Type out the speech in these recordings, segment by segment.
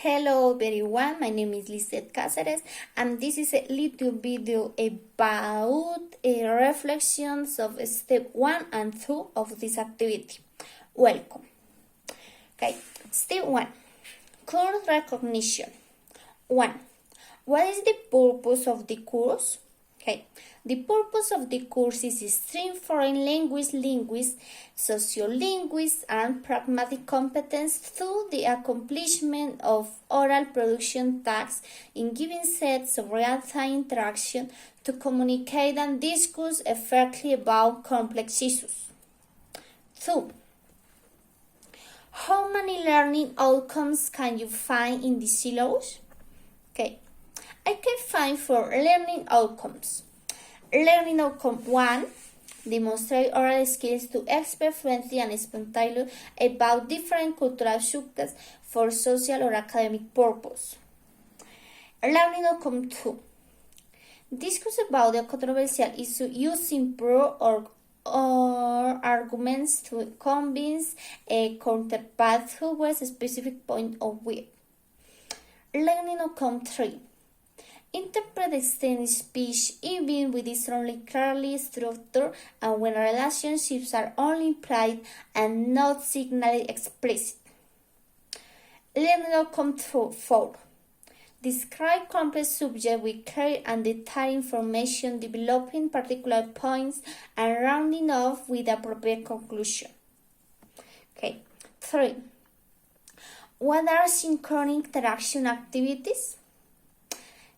Hello everyone, my name is Lizeth Cáceres and this is a little video about reflections of step 1 and 2 of this activity. Welcome. Okay, step 1, course recognition. 1. What is the purpose of the course? Okay, the purpose of the course is stream foreign language linguists, sociolinguists, and pragmatic competence through the accomplishment of oral production tasks in given sets of real-time interaction to communicate and discuss effectively about complex issues. 2. How many learning outcomes can you find in the syllabus? Okay, I can find 4 learning outcomes. Learning outcome 1, demonstrate oral skills to express fluently and spontaneously about different cultural subjects for social or academic purpose. Learning outcome 2, discuss about the controversial issue using pro or arguments to convince a counterpart who was a specific point of view. Learning outcome 3, interpret extended speech even with its only clearly structured and when relationships are only implied and not signally explicit. Learning outcome 4, describe complex subjects with clear and detailed information, developing particular points and rounding off with appropriate conclusion. Okay. 3. What are synchronous interaction activities?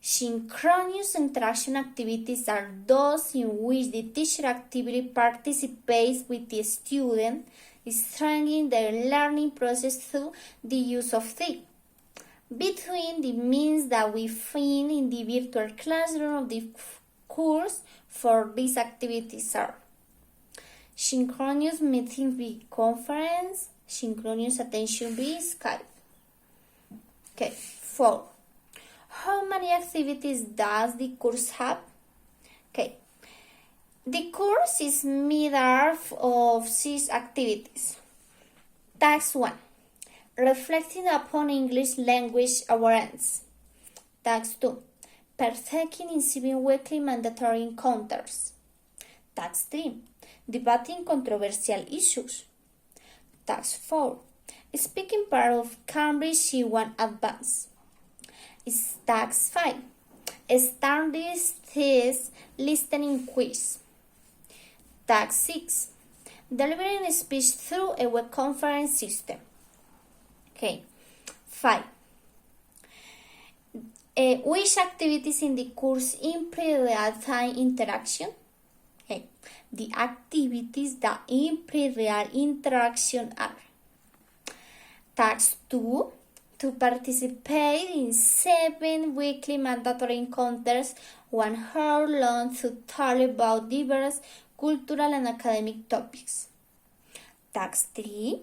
Synchronous interaction activities are those in which the teacher actively participates with the student, strengthening their learning process through the use of TIC. Between the means that we find in the virtual classroom of the course for these activities are synchronous meeting via conference, synchronous attention via Skype. Okay, 4. How many activities does the course have? Okay, the course is made up of 6 activities. Task 1, reflecting upon English language awareness. Task 2, partaking in 7 weekly mandatory encounters. Task 3, debating controversial issues. Task 4, speaking part of Cambridge C1 Advanced. Task 5, standard test listening quiz. Task 6, delivering a speech through a web conference system. Okay. 5. Which activities in the course improve real-time interaction? Okay. The activities that improve real interaction are Task 2, to participate in 7 weekly mandatory encounters, 1 hour long, to talk about diverse cultural and academic topics. Task 3,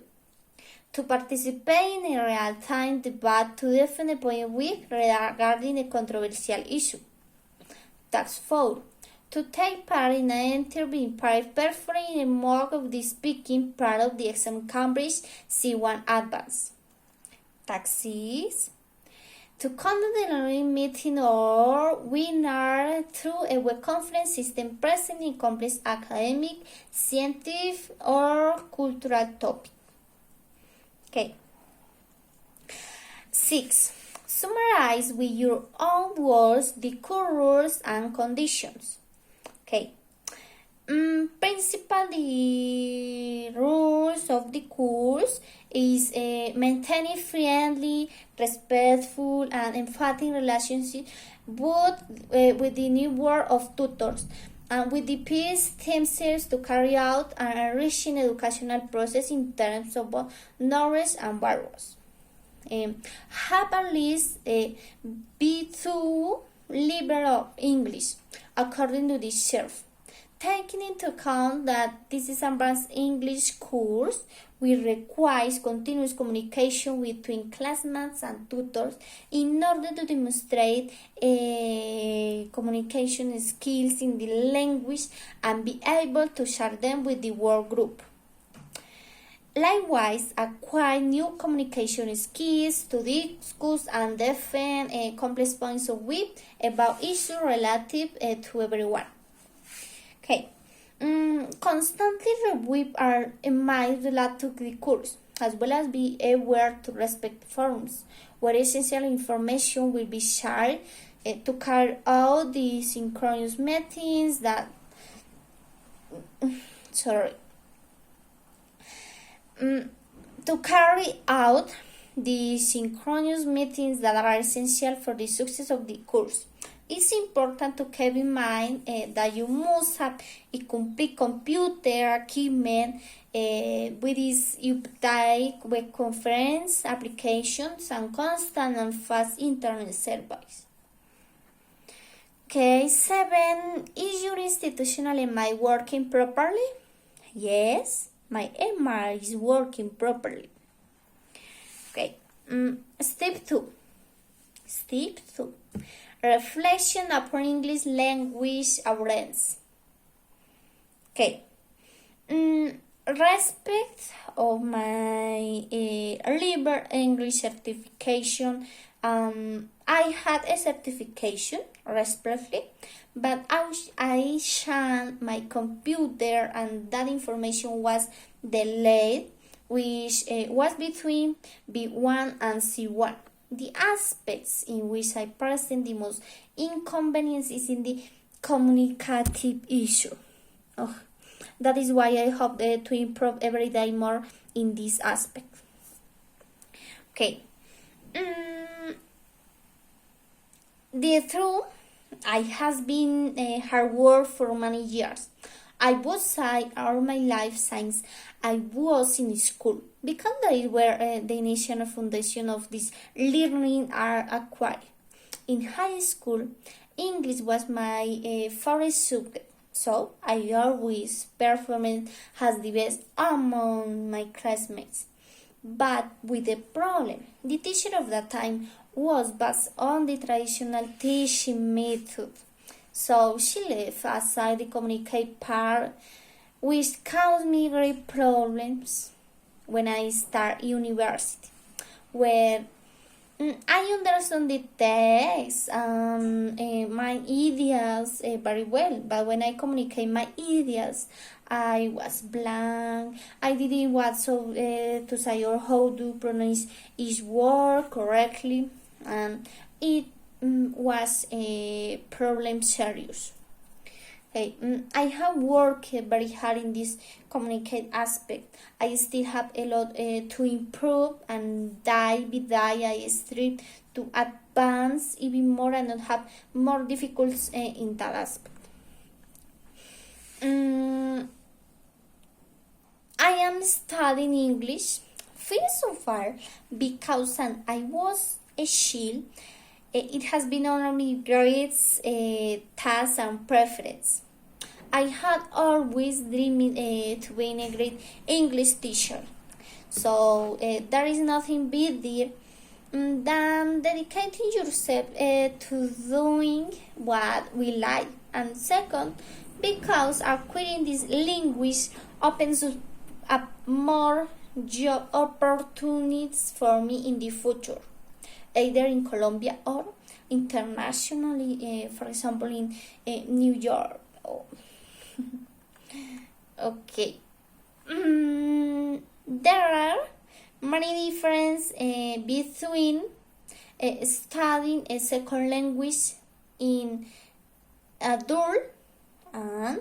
to participate in a real-time debate to defend a point of view regarding a controversial issue. Task 4, to take part in an interview in Paris performing a mock of the speaking part of the exam Cambridge C1 Advanced. Task 6, to conduct a learning meeting or webinar through a web conference system present in complex academic, scientific, or cultural topic. Okay. 6. Summarize with your own words the core rules and conditions. Okay. Principally, the rules of the course is maintaining friendly, respectful, and emphatic relationships both with the new world of tutors and with the peers themselves to carry out an enriching educational process in terms of both knowledge and values. Have at least a B2 level of English according to this shelf. Taking into account that this is an advanced English course, we require continuous communication between classmates and tutors in order to demonstrate communication skills in the language and be able to share them with the work group. Likewise, acquire new communication skills to discuss and defend complex points of view about issues relative to everyone. Okay. Constantly review our minds related to the course, as well as be aware to respect forums, where essential information will be shared to carry out the synchronous meetings that to carry out the synchronous meetings that are essential for the success of the course. It's important to keep in mind that you must have a complete computer equipment with its update web conference applications and constant and fast internet service. Okay, 7. Is your institutional MI working properly? Yes, my MI is working properly. Okay, Step 2. Reflection upon English language awareness. Okay. Respect of my liberal English certification. I had a certification, respectfully, but I shunned my computer and that information was delayed, which was between B1 and C1. The aspects in which I present the most inconvenience is in the communicative issue. That is why I hope to improve every day more in this aspect. Okay. The truth, I has been hard work for many years. I would say all my life since I was in school, because that is where the initial foundation of this learning are acquired. In high school, English was my favorite subject, so I always performed as the best among my classmates. But with the problem, the teacher of that time was based on the traditional teaching method. So she left aside the communicate part, which caused me great problems when I start university, where I understand the text and my ideas very well, but when I communicate my ideas, I was blank. I didn't want to say or how to pronounce each word correctly, and it was a problem serious. Okay, I have worked very hard in this communicate aspect. I still have a lot to improve, and day by day I strive to advance even more and not have more difficulties in that aspect. I am studying English first so far because I was a child. It has been on my grades, tasks, and preference. I had always dreamed to be a great English teacher. So there is nothing better than dedicating yourself to doing what we like. And second, because acquiring this language opens up more job opportunities for me in the future, either in Colombia or internationally, for example in New York. Okay. There are many differences between studying a second language in adult and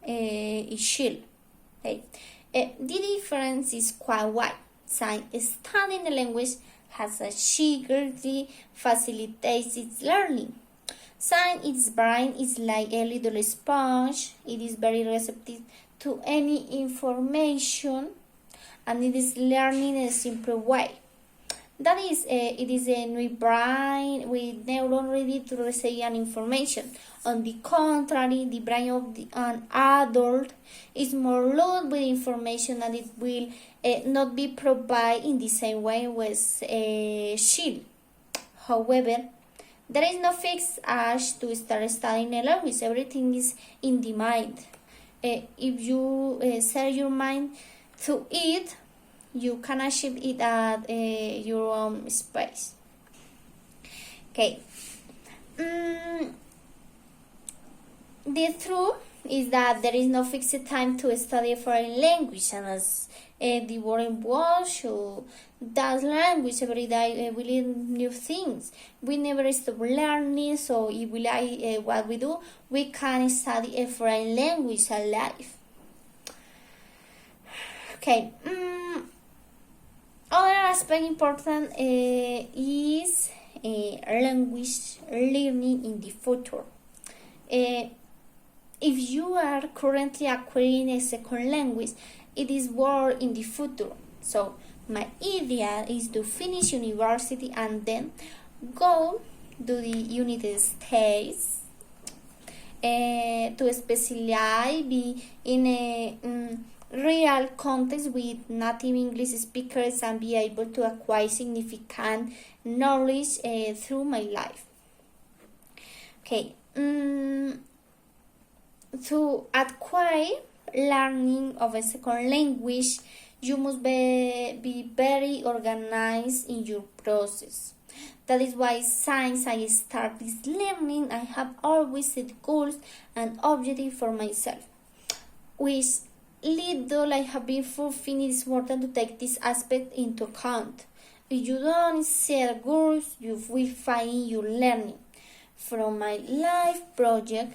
a child. Okay. The difference is quite wide. Since studying the language has a security facilitates its learning. Since its brain is like a little sponge, it is very receptive to any information, and it is learning in a simple way. That is, it is a new brain with neuron ready to receive an information. On the contrary, the brain of an adult is more loaded with information, and it will not be provided in the same way with a child. However, there is no fixed age to start studying a language. Everything is in the mind. If you set your mind to it, you can achieve it at your own space. Okay. The truth is that there is no fixed time to study a foreign language, and as the word involves, so that language every day we learn new things. We never stop learning, so if we like what we do, we can study a foreign language alive. Okay. Other aspect important is language learning in the future. If you are currently acquiring a second language, it is more in the future. So my idea is to finish university and then go to the United States to specialize in a real context with native English speakers and be able to acquire significant knowledge through my life. Okay. To acquire learning of a second language, you must be very organized in your process. That is why since I start this learning, I have always set goals and objectives for myself. With little I have been fulfilling, it is important to take this aspect into account. If you don't set goals, you will find your learning. From my life project,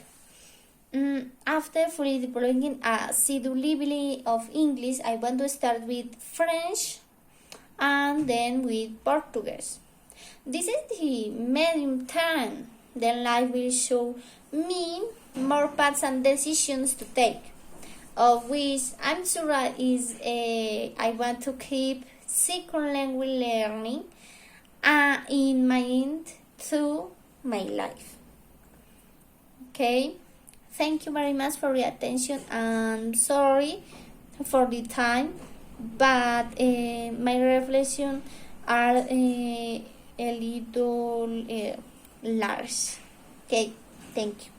after fully developing a C2 level of English, I want to start with French and then with Portuguese. This is the medium term. Then life will show me more paths and decisions to take, of which I'm sure is I want to keep second language learning in mind through my life. Okay. Thank you very much for your attention. I'm sorry for the time, but my reflections are a little large. Okay, thank you.